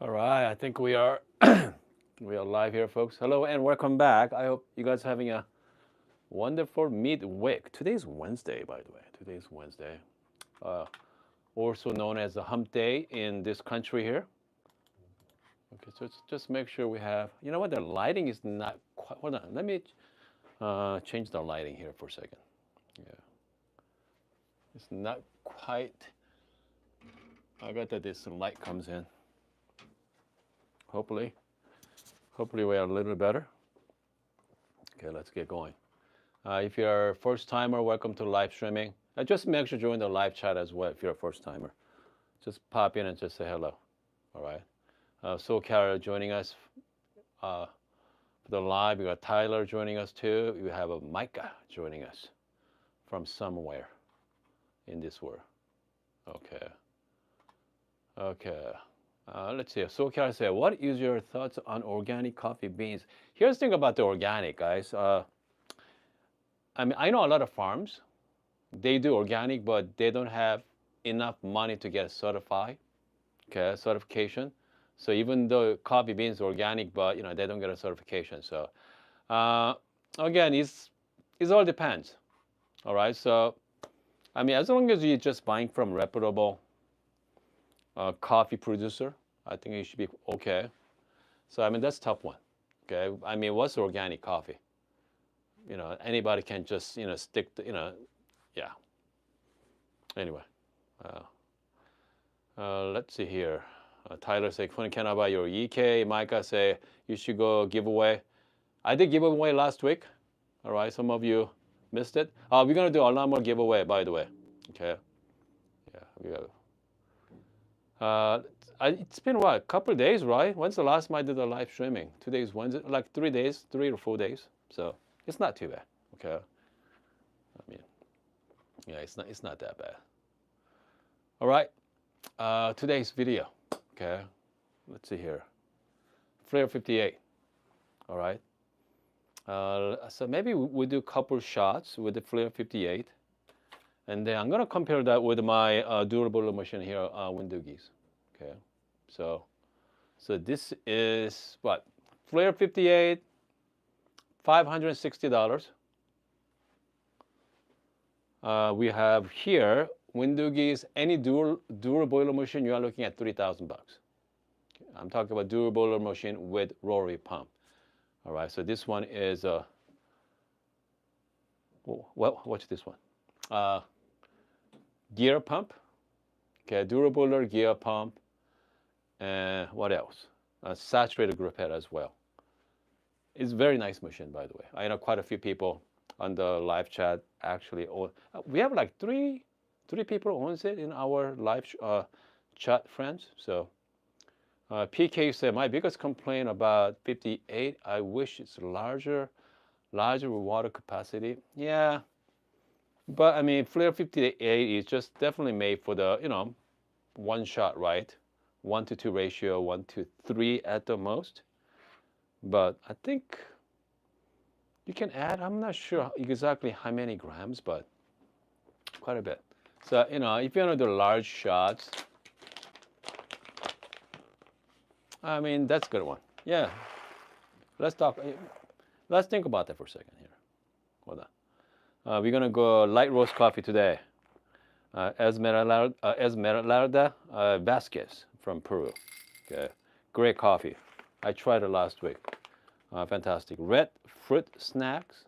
All right, I think we are we are live here, folks. Hello and welcome back. I hope you guys are having a wonderful midweek. Today's Wednesday, by the way. Today's Wednesday, uh, also known as the Hump Day in this country here. Okay, so just make sure we have. You know what? The lighting is not quite. Hold on, let me change the lighting here for a second. Yeah, it's not quite. I got that this light comes in. Hopefully. Hopefully we are a little better. Okay, let's get going. If you're a first timer, welcome to live streaming. Just make sure to join the live chat as well if you're a first timer. Just pop in and just say hello. All right. SoCal joining us for the live. We got Tyler joining us too. We have a Micah joining us from somewhere in this world. Okay. Okay. Let's see. SoCal said, what is your thoughts on organic coffee beans? Here's the thing about the organic, guys. I mean, I know a lot of farms. They do organic, but they don't have enough money to get certified, okay, certification. So even though coffee beans are organic, but they don't get a certification. So again, it all depends. All right. So I mean, as long as you're just buying from reputable coffee producer, I think it should be okay. So I mean, that's a tough one. Okay. I mean, what's organic coffee? Anybody can just stick to yeah. Anyway, let's see here. Tyler say, can I buy your EK? Micah say, you should go giveaway. I did give away last week. All right, some of you missed it. We're gonna do a lot more giveaway, by the way. Okay. Yeah, we got. It's been what, a couple of days, right? When's the last time I did a live streaming? Today's Wednesday, like 3 days, 3 or 4 days. So it's not too bad. Okay. I mean, yeah, it's not that bad. All right. Today's video. Okay. Let's see here. Flair58. All right. So maybe we do a couple shots with the Flair58, and then I'm gonna compare that with my durable machine here, Windoogies. Okay. So this is what, Flair58, $560. We have here Windoogies, any dual boiler machine, you are looking at $3,000. Okay. I'm talking about dual boiler machine with rotary pump. All right, so this one is what's this one? Gear pump. Okay, dual boiler, gear pump, and what else? Saturated group head as well. It's a very nice machine, by the way. I know quite a few people on the live chat actually own. We have like three people owns it in our live chat friends. So PK said, my biggest complaint about 58, I wish it's larger with water capacity. Yeah, but I mean, Flair58 is just definitely made for the one shot, right? 1-to-2 ratio, 1-to-3 at the most. But I think you can add, I'm not sure exactly how many grams, but quite a bit. So, if you want to do large shots, I mean, that's a good one. Yeah. Let's think about that for a second here. Hold on. We're going to go light roast coffee today. Esmeralda Vasquez from Peru. Okay. Great coffee. I tried it last week. Fantastic. Red fruit snacks,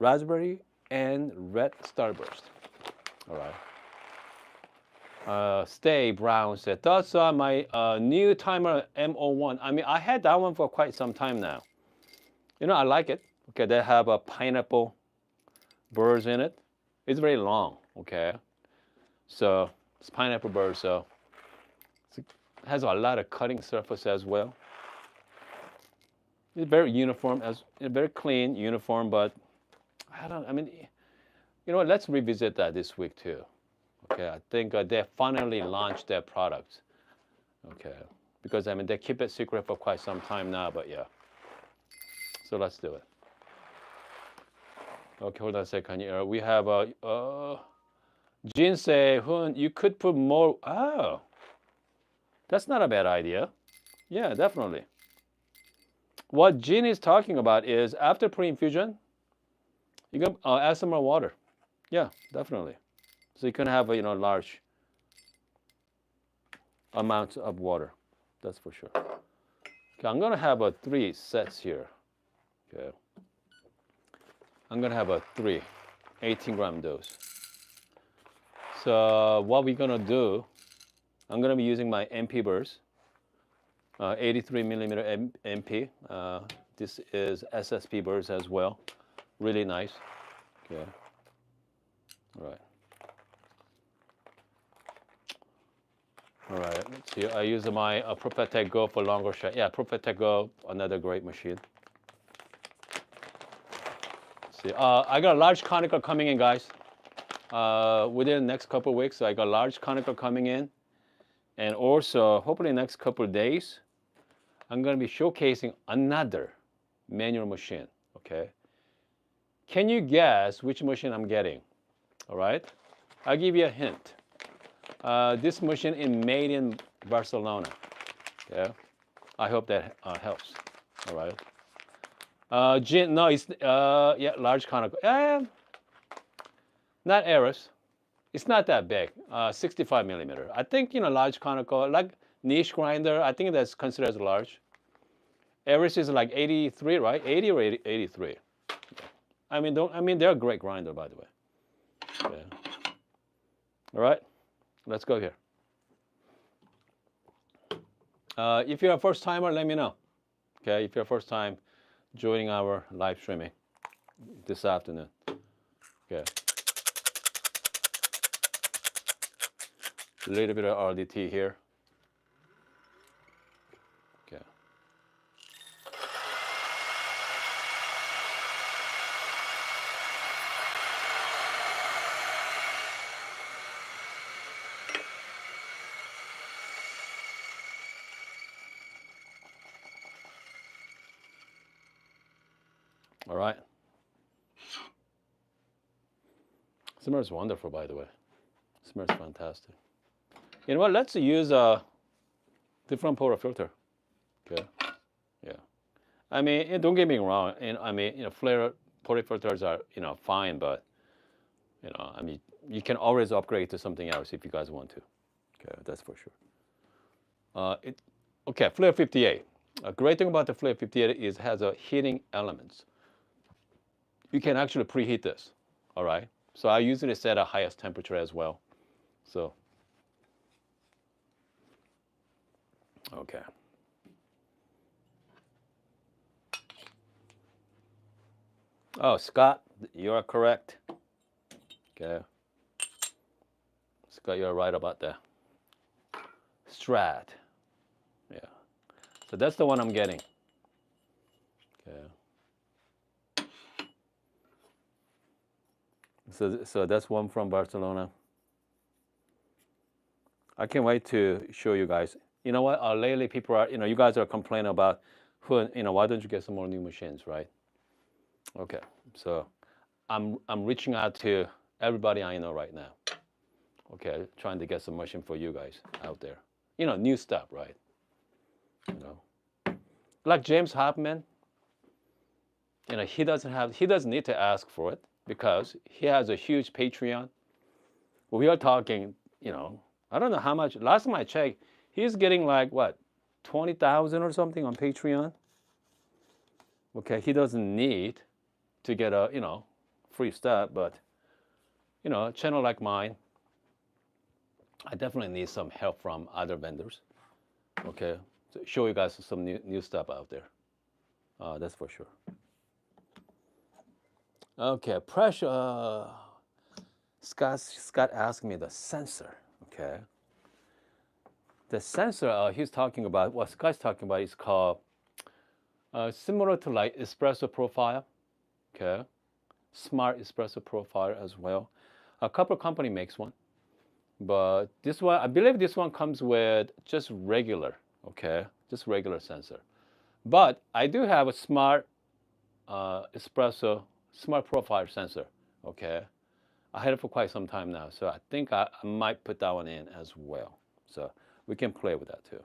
raspberry, and red starburst. All right. Stay Brown said, thoughts on my new timer M01. I mean, I had that one for quite some time now. I like it. Okay, they have a pineapple burrs in it. It's very long. Okay, so it's pineapple burrs, so it has a lot of cutting surface as well. It's very uniform, very clean, uniform, but I mean, you know what? Let's revisit that this week too. Okay, I think they finally launched their products. Okay, because I mean they keep it secret for quite some time now, but yeah. So let's do it. Okay, hold on a second here. We have Jin say, Hun, you could put more. Oh, that's not a bad idea. Yeah, definitely. What Gene is talking about is after pre-infusion, you can add some more water. Yeah, definitely. So you can have a large amount of water. That's for sure. Okay, I'm gonna have a 3 sets here. Okay, I'm gonna have a 18-gram dose. So what we're gonna do, I'm gonna be using my MP burrs, 83 millimeter MP. This is SSP burrs as well. Really nice. Okay. All right. All right. Let's see. I use my Prophetech Go for longer shot. Yeah, Prophetech Go, another great machine. Let's see. I got a large conical coming in, guys. Within the next couple of weeks, I got a large conical coming in, and also hopefully next couple of days, I'm going to be showcasing another manual machine. Okay. Can you guess which machine I'm getting? All right. I'll give you a hint. This machine is made in Barcelona. Okay. I hope that helps. All right. No, it's yeah, large conical. Not Eris. It's not that big. 65 millimeter. I think large conical, like niche grinder. I think that's considered as large. Eris is like 83, right? 80 or 83. I mean, they're a great grinder, by the way. Yeah. All right, let's go here. If you're a first timer, let me know. Okay, if you're a first time joining our live streaming this afternoon. Okay. A little bit of RDT here. Okay. All right. Smells wonderful, by the way. Smells fantastic. You know what? Let's use a different portafilter. Okay. Yeah. I mean, don't get me wrong. I mean, Flair portafilters are fine, but I mean, you can always upgrade to something else if you guys want to. Okay, that's for sure. Okay, Flair58. A great thing about the Flair58 is it has a heating elements. You can actually preheat this. All right. So I usually set a highest temperature as well. So. Okay. Oh, Scott, you are correct. Okay. Scott, you're right about that. Strat. Yeah. So that's the one I'm getting. Okay. So that's one from Barcelona. I can't wait to show you guys. You know what? Lately, people are, you guys are complaining about why don't you get some more new machines, right? Okay. So I'm reaching out to everybody I know right now. Okay, trying to get some machine for you guys out there. New stuff, right? Like James Hoffman. He doesn't need to ask for it because he has a huge Patreon. We are talking, I don't know how much. Last time I checked, he's getting like what, 20,000 or something on Patreon. Okay, he doesn't need to get a free stuff, but a channel like mine, I definitely need some help from other vendors. Okay, so show you guys some new stuff out there. That's for sure. Okay, pressure. Scott asked me the sensor. Okay. The sensor he's talking about, what Scott's talking about, is called similar to like espresso profile. Okay. Smart espresso profile as well. A couple of company makes one, but this one, I believe this one comes with just regular. Okay, just regular sensor. But I do have a smart espresso smart profile sensor. Okay, I had it for quite some time now, so I think I might put that one in as well. So we can play with that too.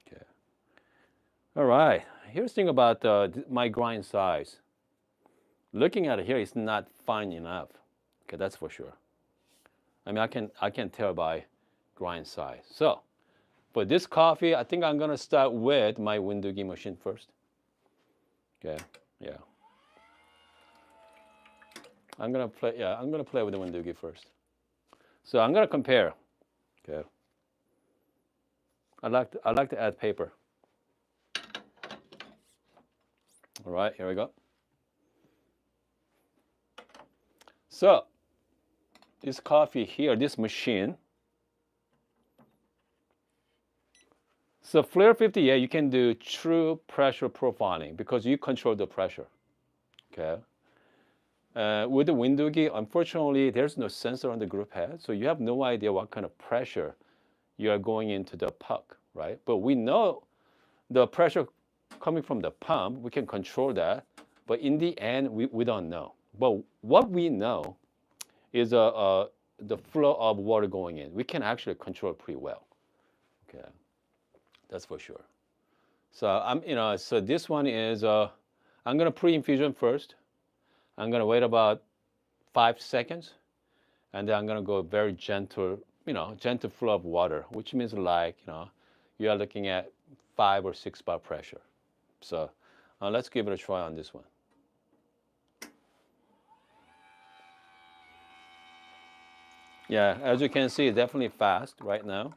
Okay. All right. Here's the thing about my grind size. Looking at it here, it's not fine enough. Okay, that's for sure. I mean, I can tell by grind size. So for this coffee, I think I'm gonna start with my Windoogie machine first. Okay, yeah. I'm gonna play. Yeah, I'm gonna play with the Windoogie first. So I'm gonna compare. Okay. I like to add paper. All right, here we go. So this coffee here, this machine. So Flair58, you can do true pressure profiling because you control the pressure. Okay. With the Windoogie, unfortunately, there's no sensor on the group head, so you have no idea what kind of pressure you are going into the puck, right? But we know the pressure coming from the pump, we can control that, but in the end, we don't know. But what we know is the flow of water going in. We can actually control it pretty well. Okay, that's for sure. So so this one is, I'm gonna pre-infusion first. I'm gonna wait about 5 seconds, and then I'm gonna go very gentle, gentle flow of water, which means like, you are looking at 5 or 6 bar pressure. So let's give it a try on this one. Yeah, as you can see, it's definitely fast right now.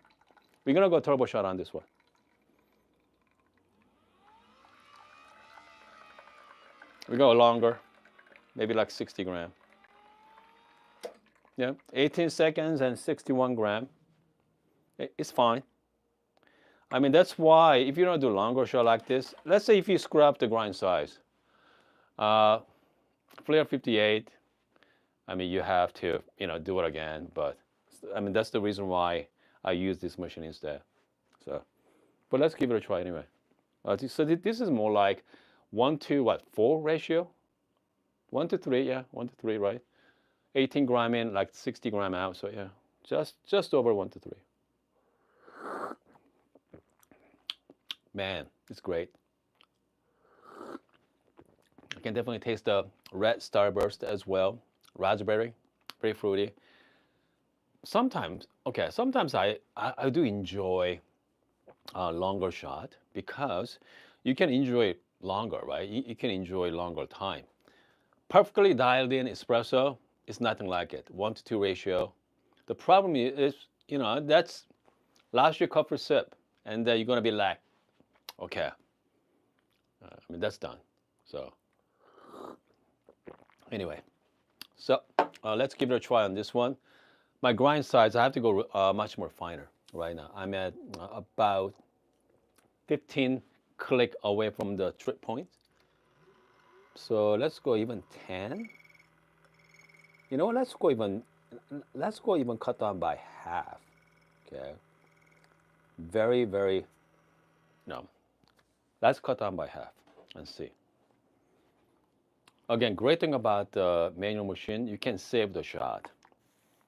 We're gonna go turbo shot on this one. We go longer, maybe like 60 gram. Yeah, 18 seconds and 61 gram. It's fine. I mean, that's why if you don't do longer shot like this, let's say if you screw up the grind size, Flair58, I mean, you have to, do it again. But I mean, that's the reason why I use this machine instead. So, but let's give it a try anyway. So this is more like 1 to 4 ratio? 1 to 3, yeah, 1 to 3, right? 18 gram in, like 60 gram out. So yeah, just over 1 to 3. Man, it's great. I can definitely taste the red starburst as well. Raspberry, very fruity. Sometimes, okay, sometimes I do enjoy a longer shot because you can enjoy it longer, right? You can enjoy longer time. Perfectly dialed in espresso is nothing like it. 1 to 2 ratio. The problem is, that's last your cup for sip, and then you're gonna be like, okay, I mean that's done. So anyway, so let's give it a try on this one. My grind size, I have to go much more finer right now. I'm at about 15 click away from the trip point. So let's go even 10. You know what? Let's go even cut down by half. Okay. Very, very, no. Let's cut down by half and see. Again, great thing about the manual machine, you can save the shot.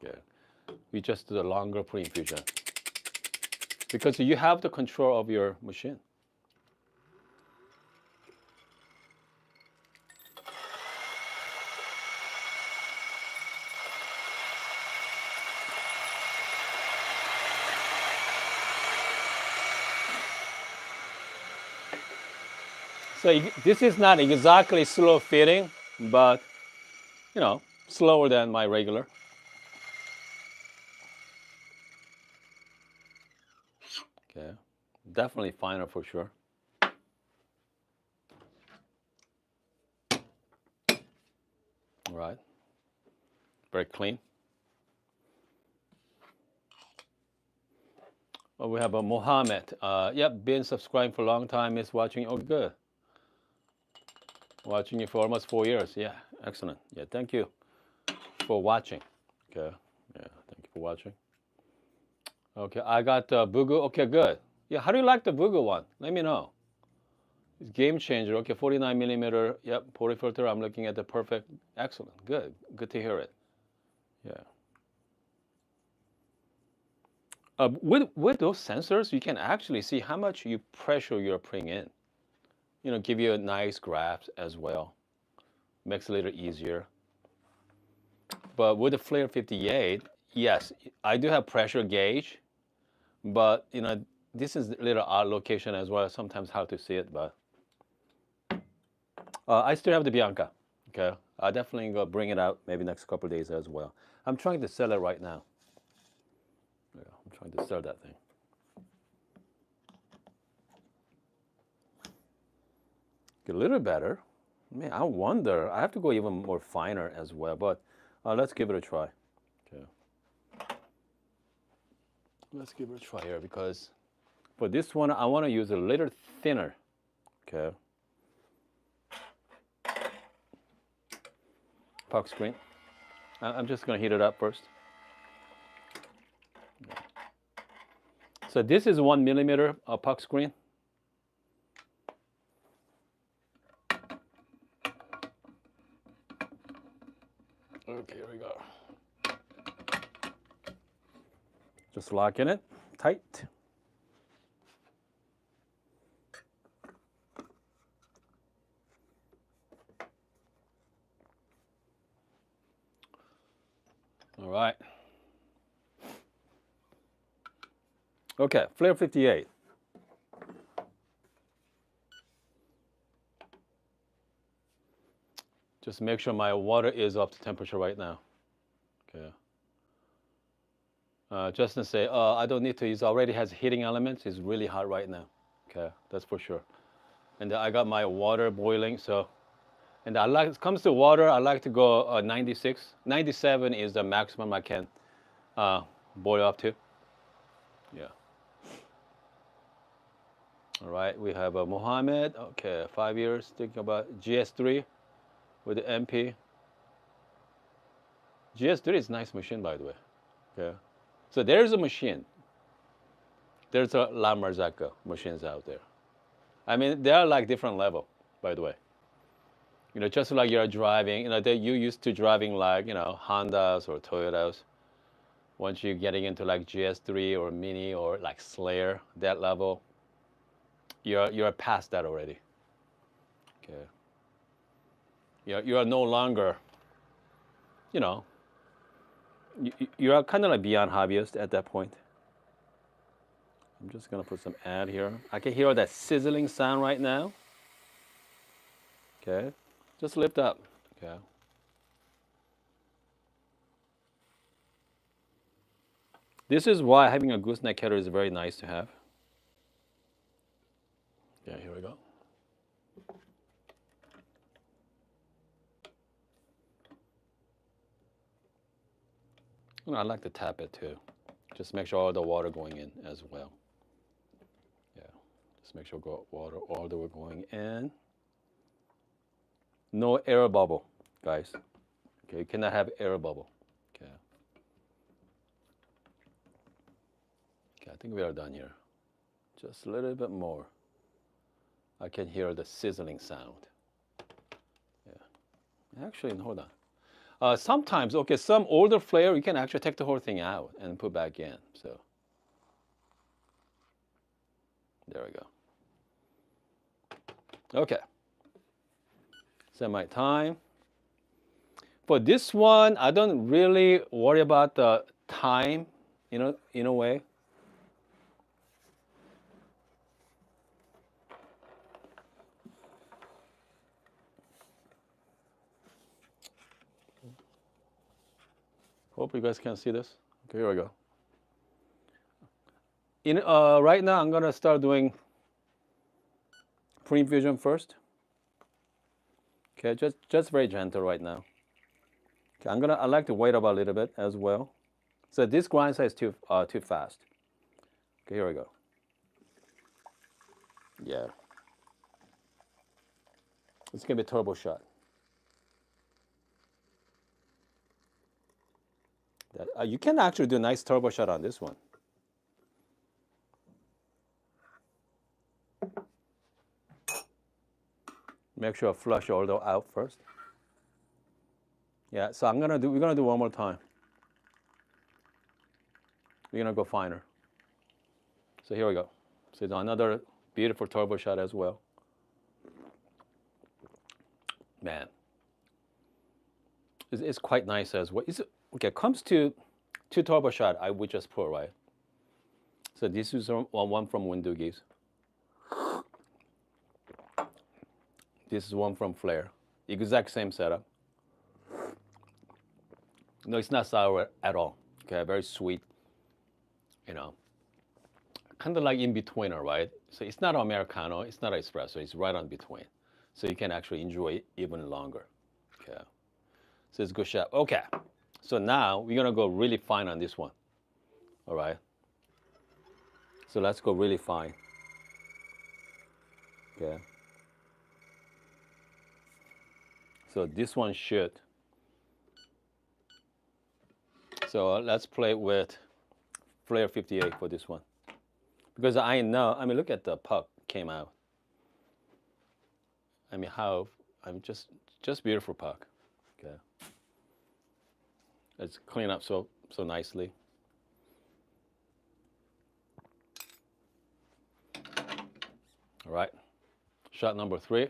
Okay. We just do the longer pre-infusion because you have the control of your machine. So this is not exactly slow fitting, but slower than my regular. Okay, definitely finer for sure. All right, very clean. Oh, we have a Mohammed. Yep, been subscribing for a long time. Is watching. Oh, good. Watching you for almost 4 years. Yeah, excellent. Yeah, thank you for watching. Okay, yeah, thank you for watching. Okay, I got Bugu. Okay, good. Yeah, how do you like the Bugu one? Let me know. It's game changer. Okay, 49 millimeter. Yep, portafilter. I'm looking at the perfect. Excellent. Good. Good to hear it. Yeah. With those sensors, you can actually see how much pressure you're putting in. give you a nice grasp as well. Makes it a little easier. But with the Flair58, yes, I do have pressure gauge, but this is a little odd location as well. Sometimes hard to see it, but I still have the Bianca. Okay, I definitely go bring it out maybe next couple of days as well. I'm trying to sell it right now. Yeah, I'm trying to sell that thing. Get a little better. Man, I wonder. I have to go even more finer as well, but let's give it a try. Okay. Let's give it a try here because for this one, I want to use a little thinner. Okay. Puck screen. I'm just going to heat it up first. So this is 1 millimeter puck screen. Okay, here we go. Just locking it tight. All right. Okay, Flair58. Just make sure my water is up to temperature right now. Okay. Justin say, I don't need to. It already has heating elements. It's really hot right now. Okay, that's for sure. And I got my water boiling. So, and it comes to water, I like to go 96. 97 is the maximum I can boil up to. Yeah. All right, we have Mohammed. Okay, 5 years. Thinking about GS3 with the MP. GS3 is a nice machine, by the way. Okay. So there's a machine. There's a La Marzocco machines out there. I mean, they are like different level, by the way. Just like you're driving, you used to driving like, Hondas or Toyotas. Once you're getting into like GS3 or Mini or like Slayer, that level, you're past that already. Okay. You are no longer, you are kind of like beyond hobbyist at that point. I'm just gonna put some add here. I can hear that sizzling sound right now. Okay, just lift up. Okay. This is why having a gooseneck header is very nice to have. Yeah, here we go. I like to tap it too. Just make sure all the water going in as well. Yeah, just make sure water all the way going in. No air bubble, guys. Okay, you cannot have air bubble. Okay. Okay, I think we are done here. Just a little bit more. I can hear the sizzling sound. Yeah. Actually, hold on. Sometimes, okay, some older Flair, you can actually take the whole thing out and put back in. So there we go. Okay. Set my time. For this one, I don't really worry about the time, in a way. Hope you guys can see this. Okay, here we go. Right now, I'm gonna start doing pre-infusion first. Okay, just very gentle right now. Okay, I like to wait up a little bit as well. So this grind size is too fast. Okay, here we go. Yeah. It's gonna be a turbo shot. You can actually do a nice turbo shot on this one. Make sure I flush all the out first. Yeah, so we're gonna do one more time. We're gonna go finer. So here we go. So it's another beautiful turbo shot as well. Man, it's quite nice as well. Okay, comes to turbo shot, I would just pour, right? So this is one from Windoogies. This is one from Flair. Exact same setup. No, it's not sour at all. Okay, very sweet. You know, kind of like in between, right? So it's not Americano, it's not espresso, it's right on between. So you can actually enjoy it even longer. Okay, so it's a good shot. Okay, so now we're gonna go really fine on this one. All right. So let's go really fine. Okay. So this one should. So let's play with Flair58 for this one. Because I know, I mean, look at the puck came out. I mean, just beautiful puck. Okay. It's clean up so nicely. All right. Shot number 3.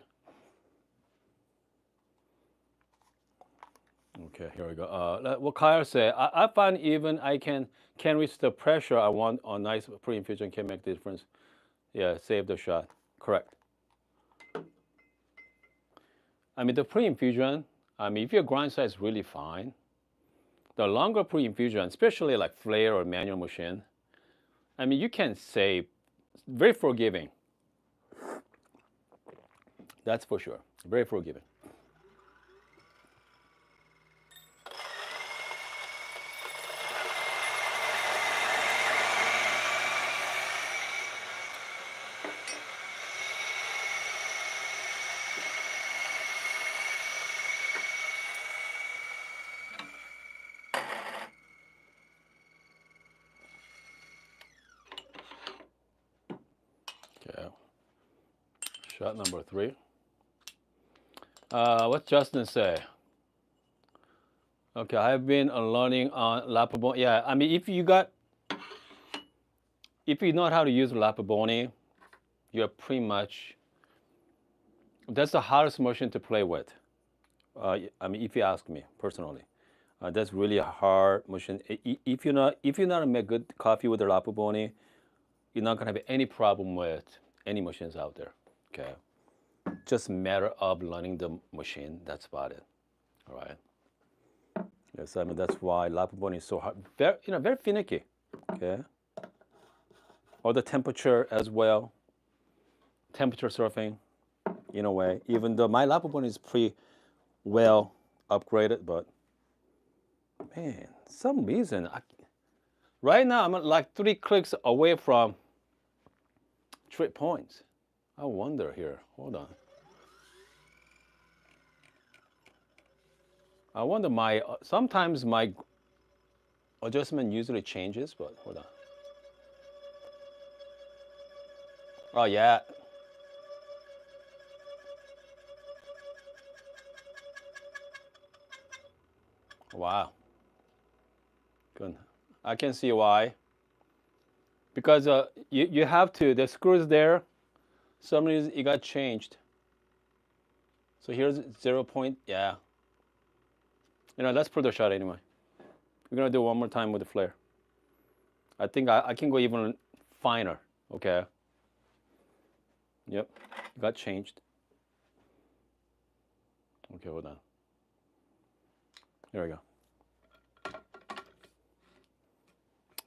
Okay, here we go. What Kyle said, I find even I can reach the pressure I want on nice pre-infusion can make the difference. Yeah, save the shot. Correct. I mean, the pre-infusion, I mean, if your grind size is really fine, the longer pre-infusion, especially like Flair or manual machine, I mean, you can save. Very forgiving. That's for sure. Very forgiving. Okay. Shot number 3. What Justin say? Okay, I've been learning on Lapaboni. Yeah, I mean, if you know how to use Lapaboni, you're pretty much, that's the hardest machine to play with. I mean, if you ask me personally, that's really a hard machine. If you're not to make good coffee with the Lapaboni, you're not gonna have any problem with any machines out there. Okay, just matter of learning the machine. That's about it. All right. Yes, I mean that's why Lapaboni is so hard. Very finicky. Okay. Or the temperature as well. Temperature surfing, in a way. Even though my Lapaboni is pretty well upgraded, but man, some reason right now I'm like 3 clicks away from trip points. I wonder here. Hold on. I wonder sometimes my adjustment usually changes, but hold on. Oh yeah. Wow. Good. I can see why. Because you have to, the screws there, some reason it got changed. So here's 0 point, yeah. Let's put the shot anyway. We're gonna do one more time with the Flair. I think I can go even finer, okay? Yep, it got changed. Okay, hold on. Here we go.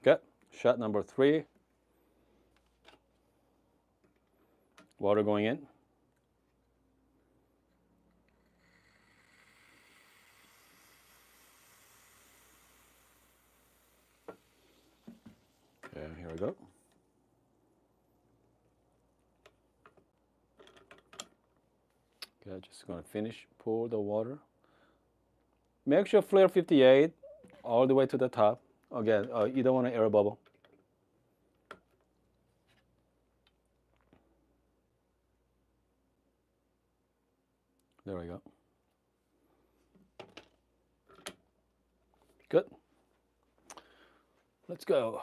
Okay, shot number 3. Water going in. Okay, here we go. Okay, just gonna finish, pour the water. Make sure Flair58 all the way to the top. Again, you don't want an air bubble. There we go. Good. Let's go.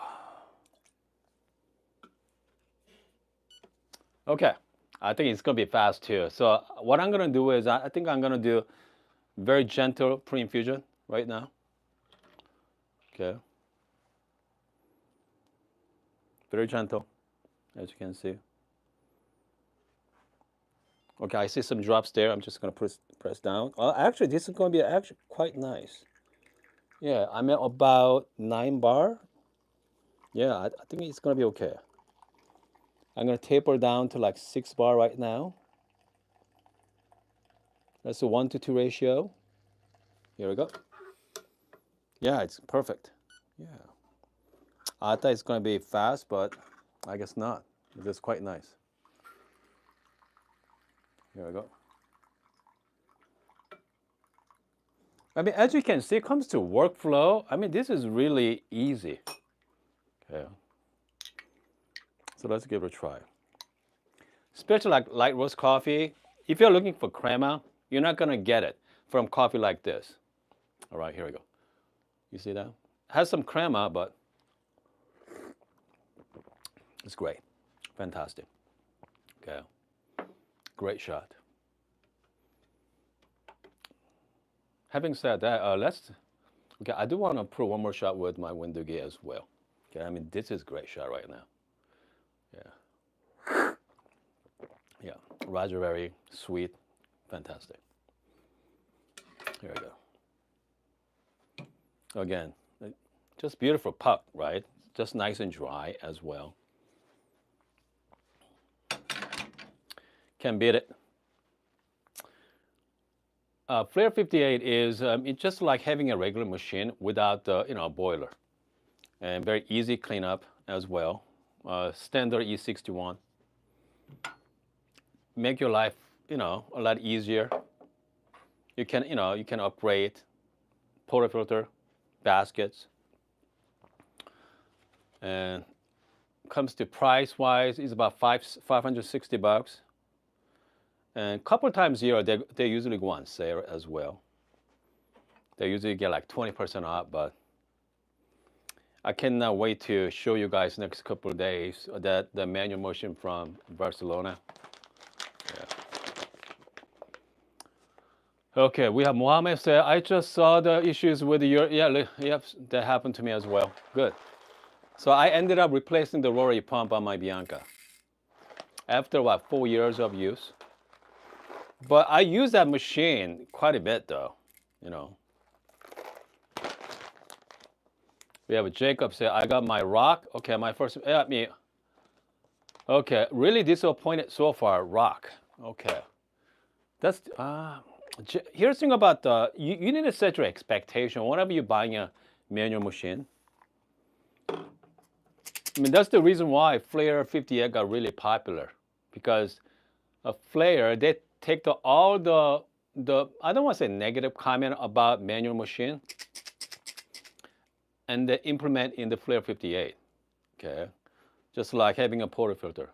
Okay, I think it's gonna be fast too. So what I'm gonna do is I think I'm gonna do very gentle pre-infusion right now. Okay. Very gentle, as you can see. Okay, I see some drops there. I'm just gonna press down. Actually, this is gonna be actually quite nice. Yeah, I'm at about 9 bar. Yeah, I think it's gonna be okay. I'm gonna taper down to like 6 bar right now. That's a 1 to 2 ratio. Here we go. Yeah, it's perfect. Yeah. I thought it's gonna be fast, but I guess not. It's quite nice. Here we go. I mean, as you can see, it comes to workflow. I mean, this is really easy. Okay. So let's give it a try. Especially like light roast coffee. If you're looking for crema, you're not gonna get it from coffee like this. All right, here we go. You see that? It has some crema, but it's great. Fantastic. Okay. Great shot. Having said that, okay, I do want to put one more shot with my window gear as well. Okay, I mean, this is a great shot right now. Yeah. Yeah, raspberry, sweet, fantastic. Here we go. Again, just beautiful puck, right? Just nice and dry as well. Can't beat it. Flair58 is it's just like having a regular machine without the boiler, and very easy cleanup as well. Standard E61. Make your life a lot easier. You can upgrade portafilter, baskets, and comes to price wise is about $560. And a couple times a year, they usually go on sale as well. They usually get like 20% off, but I cannot wait to show you guys next couple of days that the manual motion from Barcelona. Yeah. Okay, we have Mohammed say, I just saw the issues with your, yep, that happened to me as well. Good. So I ended up replacing the rotary pump on my Bianca after about 4 years of use. But I use that machine quite a bit, though. We have a Jacob say, I got my rock. Okay, my first, okay, really disappointed so far, rock. Okay. That's, here's the thing about you need to set your expectation whenever you're buying a manual machine. I mean, that's the reason why Flair58 got really popular, because Flair, they take all the I don't want to say negative comment about manual machine, and they implement in the Flair58. Okay, just like having a portafilter,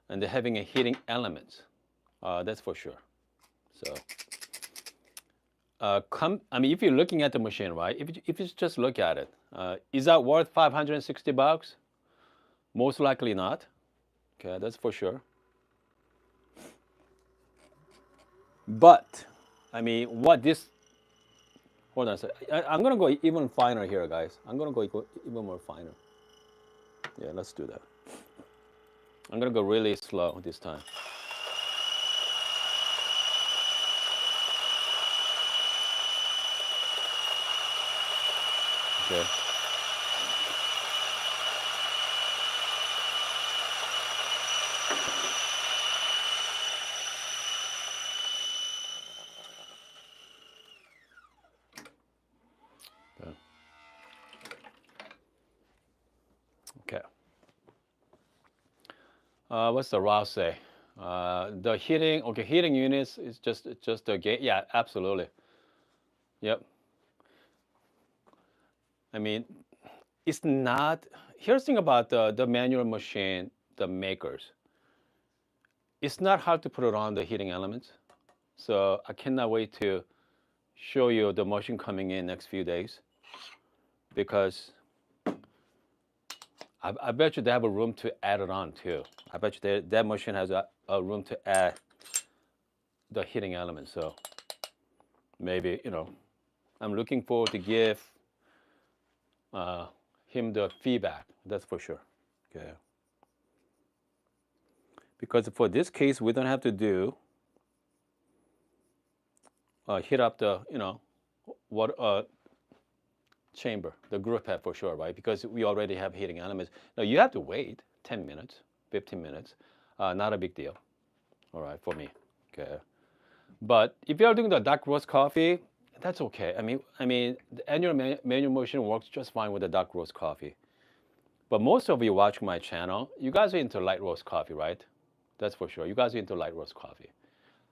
and they're having a heating element. That's for sure. So, I mean, if you're looking at the machine, right? If you just look at it, is that worth $560? Most likely not. Okay, that's for sure. But, I mean, what this, hold on a second. I'm going to go even finer here, guys. I'm going to go even more finer. Yeah, let's do that. I'm going to go really slow this time. Okay. Okay. What's the Ross say? The heating, okay, heating units is just a game. Yeah, absolutely. Yep. I mean, it's not. Here's the thing about the manual machine, the makers. It's not hard to put it on the heating elements. So I cannot wait to show you the machine coming in next few days, because I bet you they have a room to add it on too. I bet you that machine has a room to add the heating element. So maybe, I'm looking forward to give him the feedback. That's for sure. Okay. Because for this case, we don't have to do heat up the, what chamber, the group head for sure, right? Because we already have heating elements. Now you have to wait 10 minutes, 15 minutes. Not a big deal. All right, for me. Okay. But if you're doing the dark roast coffee, that's okay. I mean, the annual manual motion works just fine with the dark roast coffee. But most of you watching my channel, you guys are into light roast coffee, right? That's for sure. You guys are into light roast coffee.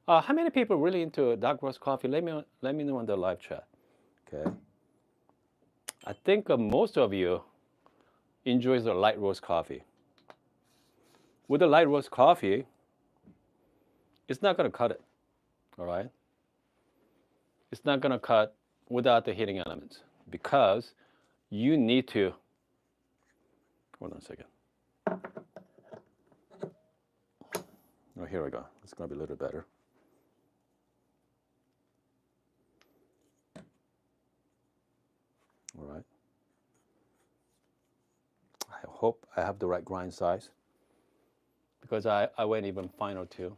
How many people are really into dark roast coffee? Let me know in the live chat. Okay. I think most of you enjoys the light roast coffee. With the light roast coffee, it's not going to cut it. All right. It's not going to cut without the heating elements because you need to. Hold on a second. Oh, here we go. It's going to be a little better. All right. I hope I have the right grind size because I went even finer too.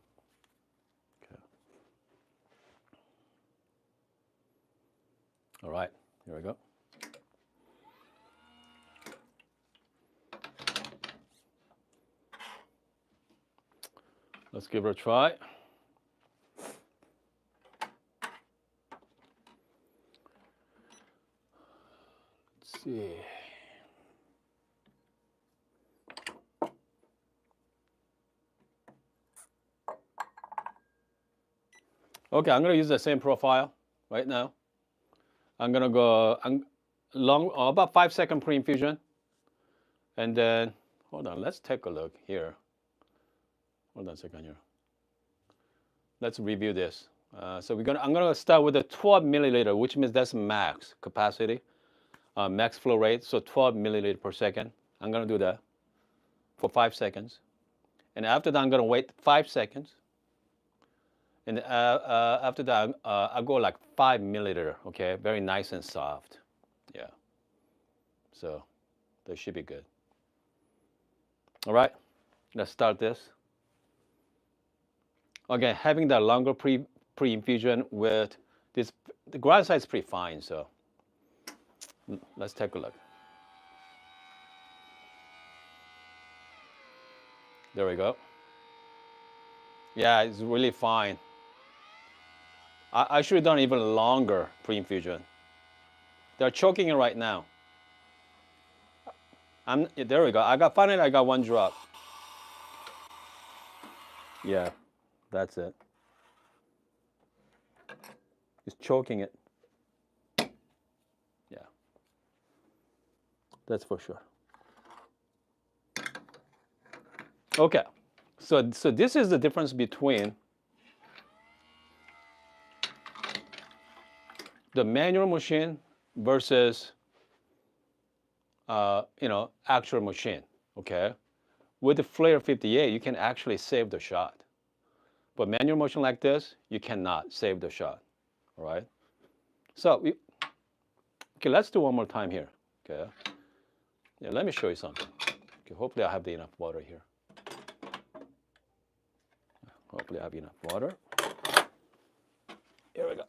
Okay. All right. Here we go. Let's give it a try. Let's see. Okay, I'm going to use the same profile right now. I'm going to go about 5-second pre-infusion. And then, hold on, let's take a look here. Hold on a second here. Let's review this. So I'm gonna start with the 12 milliliter, which means that's max capacity, max flow rate. So 12 milliliter per second. I'm gonna do that for 5 seconds, and after that I'm gonna wait 5 seconds, and after that I go like 5 milliliter. Okay, very nice and soft. Yeah. So that should be good. All right, let's start this. Again, having that longer pre-infusion with this, the grind size is pretty fine, so let's take a look. There we go. Yeah, it's really fine. I should have done even longer pre-infusion. They're choking it right now. There we go. Finally I got one drop. Yeah. That's it. It's choking it. Yeah. That's for sure. Okay. So this is the difference between the manual machine versus actual machine. Okay. With the Flair58, you can actually save the shot. But manual motion like this, you cannot save the shot. All right. So okay, let's do one more time here. Okay. Yeah, let me show you something. Okay, hopefully I have enough water here. Hopefully I have enough water. Here we go.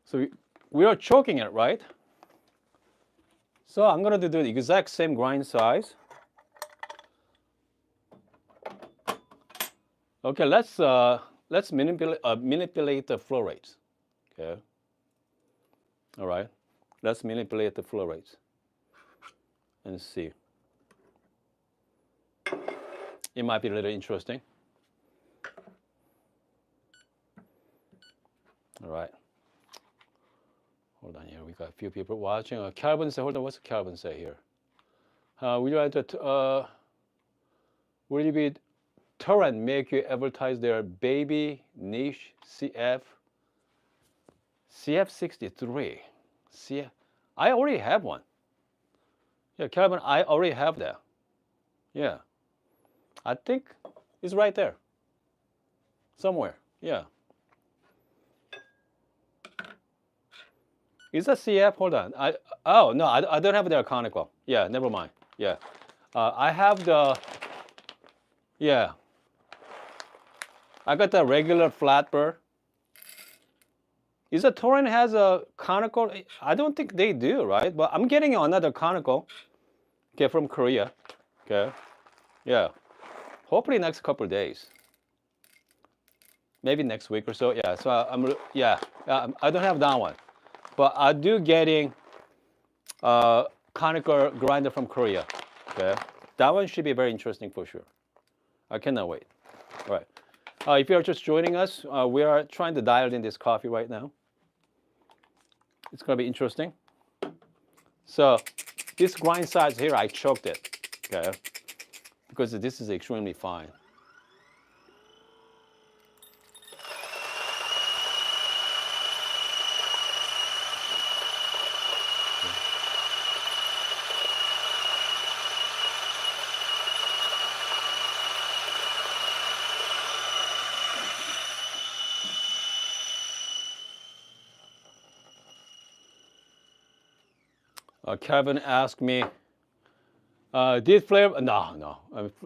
So we are choking it, right? So I'm going to do the exact same grind size. Okay, let's manipulate the flow rates. Okay. All right. Let's manipulate the flow rates and see. It might be a little interesting. All right. Hold on here. We got a few people watching. Calvin say, hold on. What's Calvin say here? Will you be Torrent make you advertise their baby niche CF63? I already have one. Yeah, Calvin, I already have that. Yeah. I think it's right there. Somewhere. Yeah. Is that CF? Hold on. Oh no, I don't have the conical. Yeah, never mind. Yeah. I have the, yeah. I got the regular flat burr. Is that Torrent has a conical? I don't think they do, right? But I'm getting another conical. Okay, from Korea. Okay. Yeah. Hopefully next couple of days. Maybe next week or so. Yeah. So yeah. I don't have that one, but I do getting conical grinder from Korea. Okay. That one should be very interesting for sure. I cannot wait. All right. If you are just joining us, we are trying to dial in this coffee right now. It's going to be interesting. So this grind size here, I choked it, okay, because this is extremely fine. Kevin asked me, did flavor? No.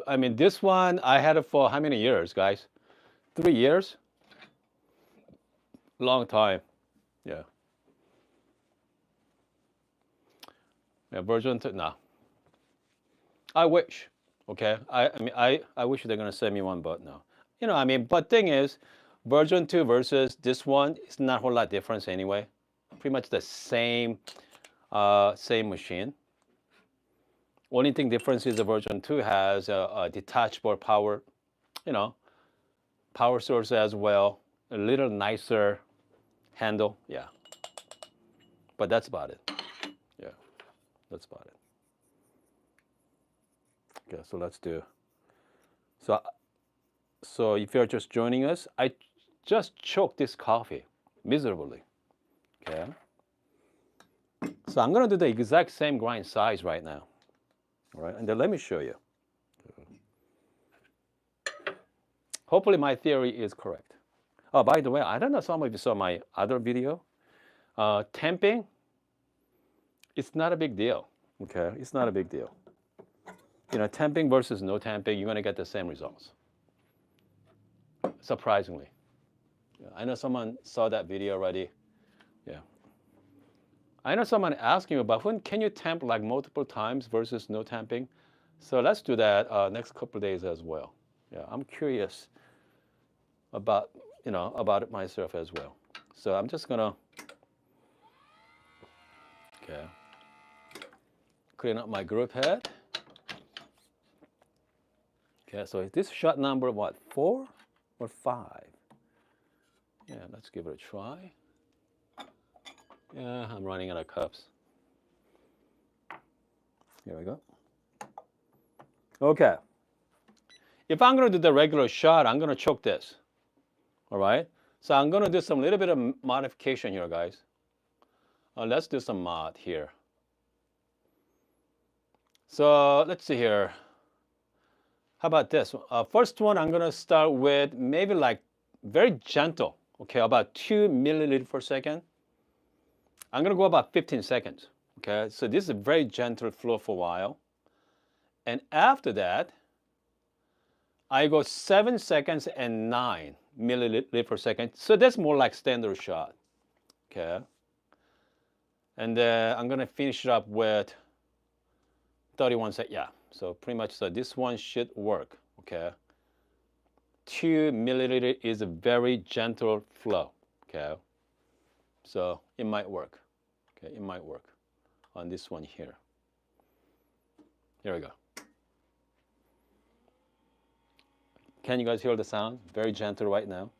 I mean, this one, I had it for how many years, guys? 3 years? Long time. Yeah. Yeah, version 2, no. I wish, okay? I mean, I wish they're going to send me one, but no. You know, I mean, but thing is, version 2 versus this one, it's not a whole lot difference anyway. Pretty much the same machine. Only thing difference is the version 2 has a detachable power, you know, power source as well. A little nicer handle, yeah. But that's about it. Yeah, that's about it. Okay, so let's do. So if you're just joining us, I just choked this coffee miserably. Okay. So I'm gonna do the exact same grind size right now. All right, and then let me show you. Hopefully my theory is correct. Oh, by the way, I don't know some of you saw my other video. Temping, it's not a big deal. Okay, it's not a big deal. You know, temping versus no temping, you're gonna get the same results. Surprisingly. Yeah, I know someone saw that video already. Yeah. I know someone asking me about when can you temp like multiple times versus no temping. So let's do that next couple of days as well. Yeah, I'm curious about about it myself as well. So I'm just gonna clean up my group head. Okay, so is this shot number what, 4 or 5? Yeah, let's give it a try. Yeah, I'm running out of cups. Here we go. Okay. If I'm going to do the regular shot, I'm going to choke this. All right? So I'm going to do some little bit of modification here, guys. Let's do some mod here. So let's see here. How about this? First one, I'm going to start with maybe like very gentle. Okay, about 2 milliliters per second. I'm going to go about 15 seconds. Okay, so this is a very gentle flow for a while. And after that, I go 7 seconds and 9 milliliters per second. So that's more like standard shot. Okay. And then I'm going to finish it up with 31 seconds. Yeah, so pretty much so this one should work. Okay. 2 milliliters is a very gentle flow. Okay. So it might work. Okay, it might work on this one here. Here we go. Can you guys hear the sound? Very gentle right now.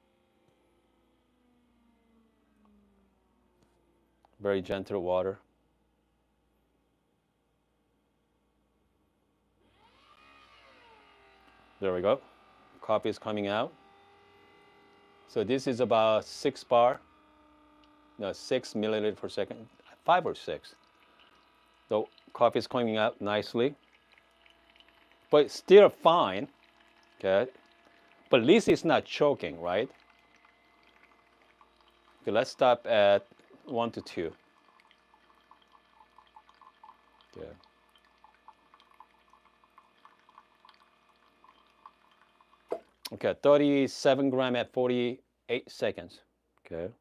Very gentle water. There we go. Coffee is coming out. So this is about 6 milliliters per second, 5 or 6. The coffee is coming out nicely. but still fine. Okay, but at least it's not choking, right? Okay, let's stop at 1 to 2. Okay. Okay, 37 gram at 48 seconds. Okay.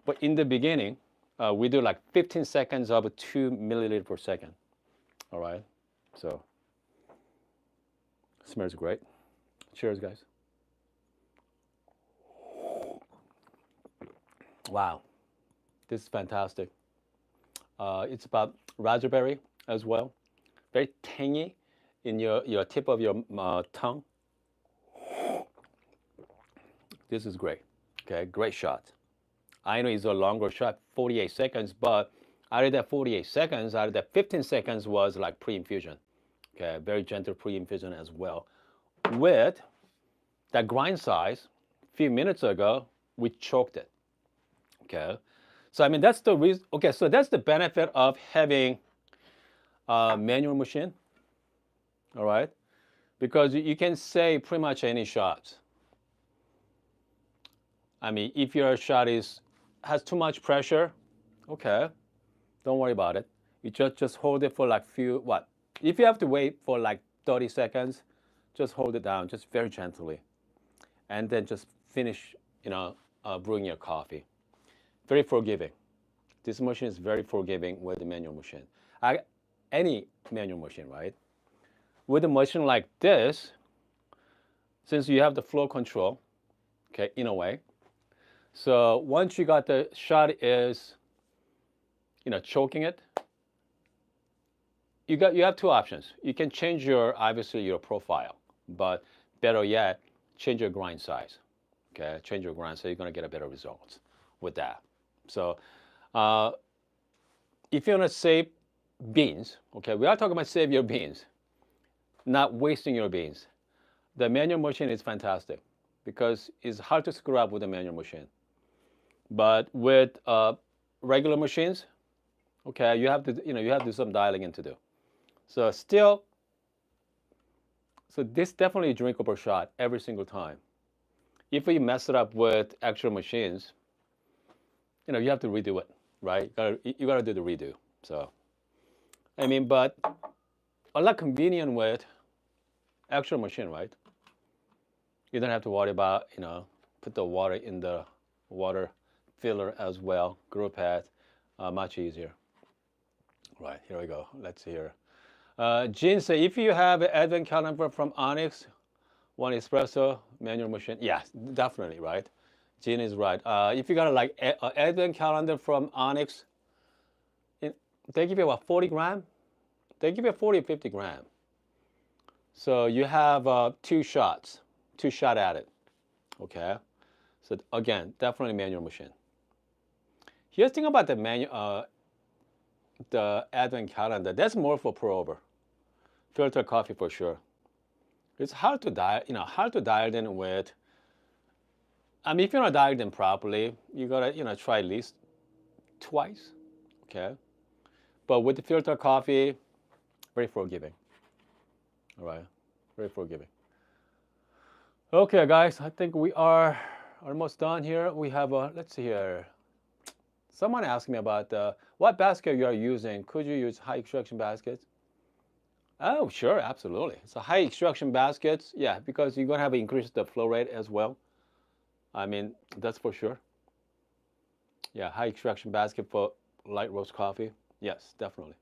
But in the beginning, we do like 15 seconds of 2 milliliter per second. All right. So smells great. Cheers, guys. Wow, this is fantastic. It's about raspberry as well. Very tangy in your tip of your tongue. This is great. Okay, great shot. I know it's a longer shot, 48 seconds, but out of that 48 seconds, out of that 15 seconds was like pre-infusion. Okay, very gentle pre-infusion as well. With that grind size, a few minutes ago, we choked it. Okay, so I mean that's the reason. Okay, so that's the benefit of having a manual machine. All right, because you can say pretty much any shots. I mean, if your shot has too much pressure, okay, don't worry about it. You just hold it for like if you have to wait for like 30 seconds, just hold it down, just very gently, and then just finish, brewing your coffee. Very forgiving. This machine is very forgiving with the manual machine. Any manual machine, right? With a machine like this, since you have the flow control, okay, in a way. So once you got the shot is, choking it, you have two options. You can change obviously your profile, but better yet, change your grind size. Okay, change your grind, so you're gonna get a better results with that. So if you want to save beans, okay, we are talking about save your beans, not wasting your beans. The manual machine is fantastic because it's hard to screw up with a manual machine. But with regular machines, okay, you have to some dialing in to do. So this definitely a drinkable shot every single time. If you mess it up with actual machines, you have to redo it, right? You gotta do the redo. So, I mean, but a lot convenient with actual machine, right? You don't have to worry about, put the water in the water filler as well, group pad, much easier. Right, here we go. Let's see here. Jean said, if you have an advent calendar from Onyx, one espresso manual machine, yes, definitely, right? Jean is right. If you got like an advent calendar from Onyx, they give you about 40 gram. They give you 40 or 50 gram. So you have two shot at it. Okay. So again, definitely manual machine. Here's the thing about the advent calendar. That's more for pour over, filter coffee for sure. It's hard to dial in with. I mean, if you're not dialed in properly, you gotta try at least twice. Okay. But with the filter coffee, very forgiving. All right, very forgiving. Okay, guys, I think we are almost done here. We have let's see here. Someone asked me about what basket you are using. Could you use high extraction baskets? Oh, sure, absolutely. So high extraction baskets, yeah, because you're gonna have to increase the flow rate as well. I mean, that's for sure. Yeah, high extraction basket for light roast coffee. Yes, definitely.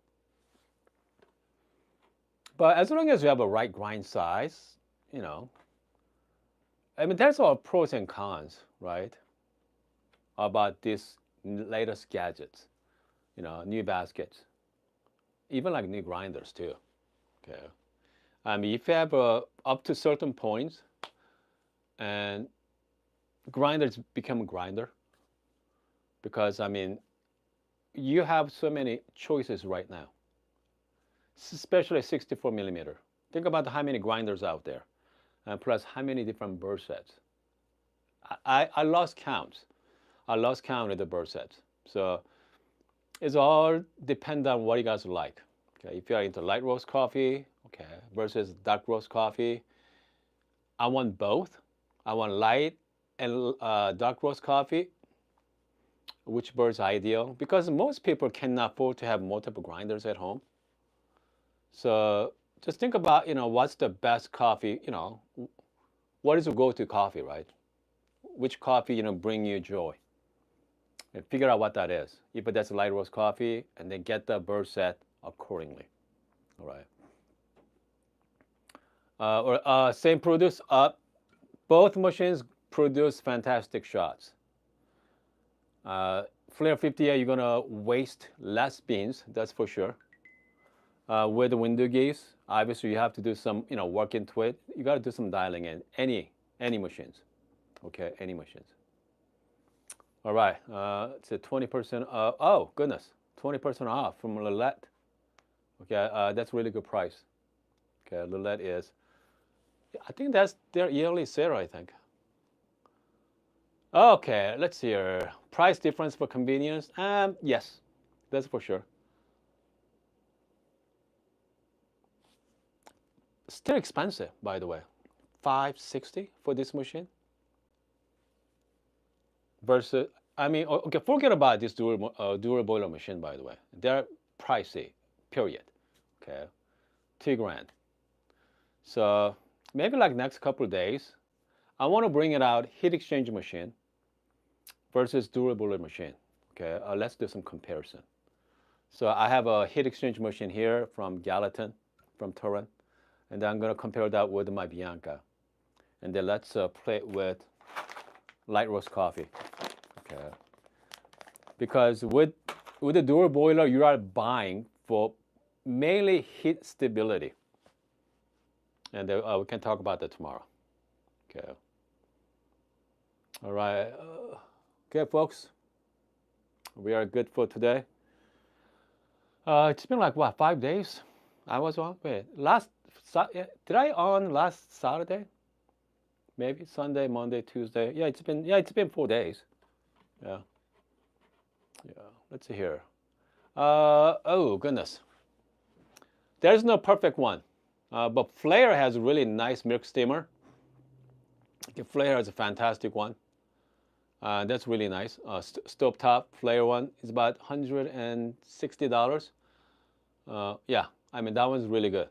But as long as you have a right grind size, I mean, there's all pros and cons, right? About these latest gadgets, new baskets, even like new grinders too. Okay. I mean, if you have up to certain points, and grinders become a grinder, because I mean, you have so many choices right now, especially 64 millimeter. Think about how many grinders out there, and plus how many different burr sets. I lost count. I lost count of the burr sets. So it's all depend on what you guys like. Okay, if you are into light roast coffee, okay, versus dark roast coffee. I want both. I want light and dark roast coffee. Which bird's ideal? Because most people cannot afford to have multiple grinders at home. So just think about, what's the best coffee, what is your go-to coffee, right? Which coffee, bring you joy? And figure out what that is. If that's light roast coffee, and then get the bird set accordingly. All right. Or same produce. Both machines produce fantastic shots. Flair58, you're gonna waste less beans, that's for sure. With the window geese, obviously you have to do some, work into it. You got to do some dialing in. Any machines, okay, any machines. All right, it's a 20% off. Oh goodness, 20% off from Lillette. Okay, that's really good price. Okay, Lillette is, I think that's their yearly sale, I think. Okay, let's see here. Price difference for convenience. Yes, that's for sure. Still expensive, by the way. $560 for this machine. Versus, I mean, okay, forget about this dual boiler machine, by the way. They're pricey, period. Okay, $2,000. So maybe like next couple of days, I want to bring it out heat exchange machine versus dual boiler machine. Okay, let's do some comparison. So I have a heat exchange machine here from Gallatin, from Turin, and then I'm going to compare that with my Bianca. And then let's play it with light roast coffee. Okay. Because with the dual boiler, you are buying for mainly heat stability. And we can talk about that tomorrow. Okay. All right. Okay, folks. We are good for today. It's been like, what, 5 days? I was on, wait, did I on last Saturday? Maybe Sunday, Monday, Tuesday. Yeah, it's been 4 days. Yeah. Let's see here. Oh goodness. There's no perfect one, but Flair has a really nice milk steamer. Flair has a fantastic one. That's really nice. Stovetop Flair one is about $160. Yeah, I mean that one's really good.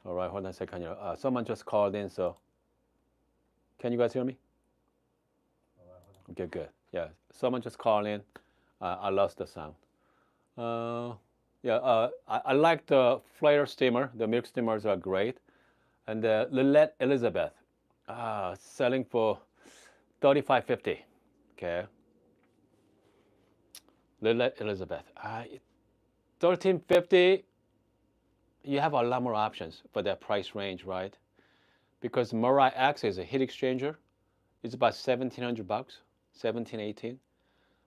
All right, hold on a second here. Someone just called in, so can you guys hear me? Okay, good. Yeah, someone just called in. I lost the sound. Yeah, I like the Flair steamer. The milk steamers are great. And the Lillette Elizabeth, selling for $35.50. Okay. Lillette Elizabeth, $13.50. You have a lot more options for that price range, right? Because Mirai X is a heat exchanger. It's about $1,700, 17, 18.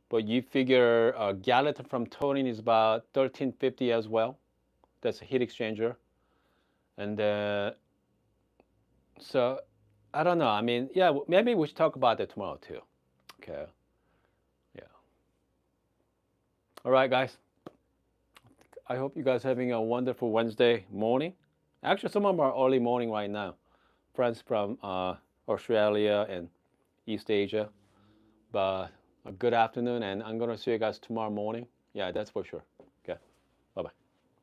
But you figure Gallatin from Tonin is about $13.50 as well. That's a heat exchanger. And so I don't know. I mean, yeah, maybe we should talk about that tomorrow too. Okay. Yeah. All right, guys. I hope you guys are having a wonderful Wednesday morning. Actually, some of them are early morning right now. Friends from Australia and East Asia. But a good afternoon, and I'm going to see you guys tomorrow morning. Yeah, that's for sure.